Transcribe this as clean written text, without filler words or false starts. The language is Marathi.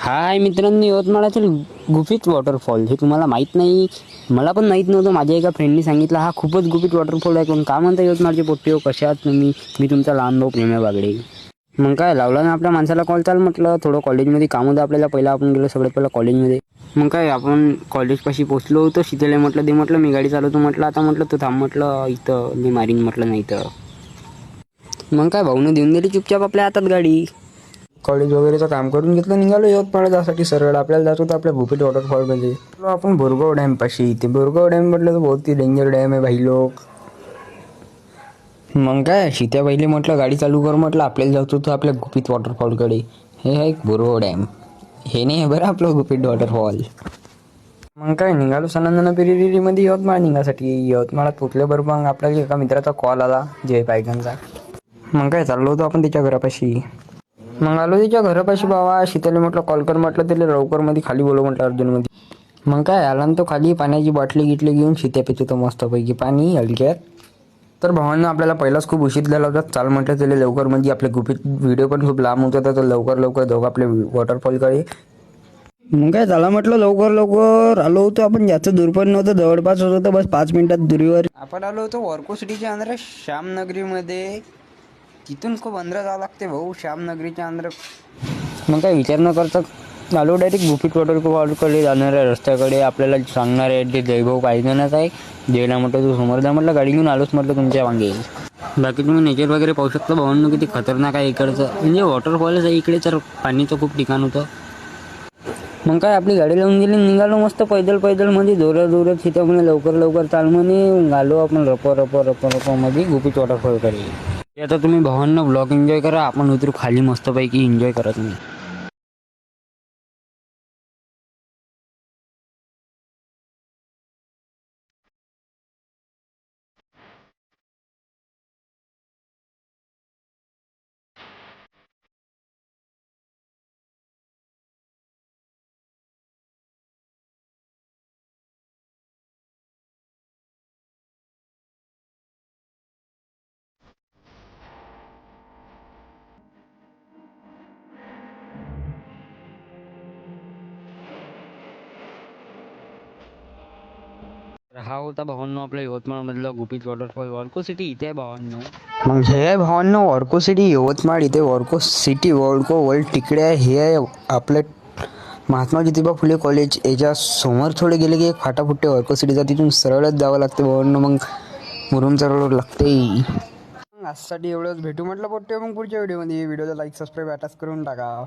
हाय मित्रांनो, यवतमाळातील गुपित वॉटरफॉल हे तुम्हाला माहीत नाही. मला पण माहीत नव्हतं. माझ्या एका फ्रेंडनी सांगितलं हा खूपच गुपित वॉटरफॉल आहे. पण का म्हणता यवतमाळचे पोट्टे हो, कशा आहात तुम्ही? मी तुमचा लहान भाऊ प्रेम्या बागडे. मग काय लावला ना आपल्या माणसाला कॉल. चाल म्हटलं थोडं कॉलेजमध्ये काम होतं आपल्याला. पहिला आपण गेलो सगळ्यात पहिला कॉलेजमध्ये. मग काय आपण कॉलेजपाशी पोहोचलो होतो. शीतल म्हटलं दे म्हटलं मी गाडी चालवतो म्हटलं. आता म्हटलं तू थांब म्हटलं इथं मी मारीन म्हटलं नाही तर. मग काय भाऊनं देऊन दिली चुपचाप आपल्या हातात गाडी. कॉलेज वगैरेचं काम करून घेतलं, निघालो यवतमाळ जासाठी सरळ. आपल्याला जात होतं आपल्या गुपित वॉटरफॉलमध्ये. आपण बोरगाव डॅम पाशी. ते बोरगाव डॅम म्हटलं तर बहुत ही डेंजर डॅम आहे भाई लोक. मग काय सीत्या पहिले म्हटलं गाडी चालू कर म्हटलं. आपल्याला जात होतं आपल्या गुपित वॉटरफॉलकडे. हे आहे बोरगाव डॅम. हे नाही आहे बरं आपलं गुपित वॉटरफॉल. मग काय निघालो सनांना मध्ये यवतमाळ निघासाठी. यवतमाळात पोचल्याबरोबर मग आपल्याला एका मित्राचा कॉल आला, जय पायगनचा. मग काय चाललो होतो आपण त्याच्या घरापाशी. मग आलो त्याच्या घरापाशी. बाबा शीतलने म्हटलं कॉल कर म्हटलं त्याला लवकर मध्ये खाली बोलव म्हटलं अर्जंटमध्ये. मग काय आला ना तो खाली. पाण्याची बाटली गिटली घेऊन शीत्या पित होतो मस्तपैकी पाणी हलक्यात. तर भावांना आपल्याला पहिलाच खूप उशीर झाला होता. चाल म्हटलं त्याला लवकर, म्हणजे आपले गुपित व्हिडिओ पण खूप लांब होत होता. तर लवकर जाऊ आपल्या वॉटरफॉलकडे. मग काय झाला म्हटलं लवकर आलो होतो आपण. जास्त दूर पण नव्हतं, जवळपास होतं बस 5 मिनिटात दुरीवर. आपण आलो होतो वर्को सिटीच्या अंदर श्यामनगरीमध्ये. तिथून खूप अंदर जावं लागते भाऊ श्यामनगरीच्या अंदर. मग काय विचार न करता आलो डायरेक्ट गुपित वॉटरफॉलकडे जाणाऱ्या रस्त्याकडे. आपल्याला सांगणार आहे ते जयभाऊ पायगणच आहे. जयला म्हटलं तू समोर जा म्हटलं, गाडी घेऊन आलोच म्हटलं तुमच्या मागे. बाकी तुम्ही नेचर वगैरे पाहू शकता भावांनो, किती खतरनाक आहे इकडचं. म्हणजे वॉटरफॉलच आहे इकडे, तर पाणीचं खूप ठिकाण होतं. मग काय आपली गाडी लावून गेली, निघालो मस्त पैदल मध्ये जोरात तिथं म्हणे लवकर चाल म्हणे. आलो आपण रप मध्ये गुपित वॉटरफॉलकडे. आता तुम्ही भावांना ब्लॉग एन्जॉय करा. आपण उतरू खाली मस्तपैकी, एन्जॉय करा तुम्ही. हा होता भावांनो आपल्या यवतमाळ मधला गुपित वॉटरफॉल. वर्को सिटी इथे आहे भावांनो. मग हे आहे भावांनो वर्को सिटी यवतमाळ. इथे वर्को सिटी वर्ल्ड तिकडे आहे. हे आहे आपलं महात्मा ज्योतिबा फुले कॉलेज. याच्या समोर थोडे गेले की एक फाटा फुटते वर्को सिटीचा. तिथून सरळच जावं लागते भावांनो. मग मुरुमचा रोड लागते. आजसाठी एवढंच. भेटू म्हटलं पोट्टे मग पुढच्या व्हिडिओमध्ये. व्हिडिओला लाईक सबस्क्राईब अटॅच करून टाका.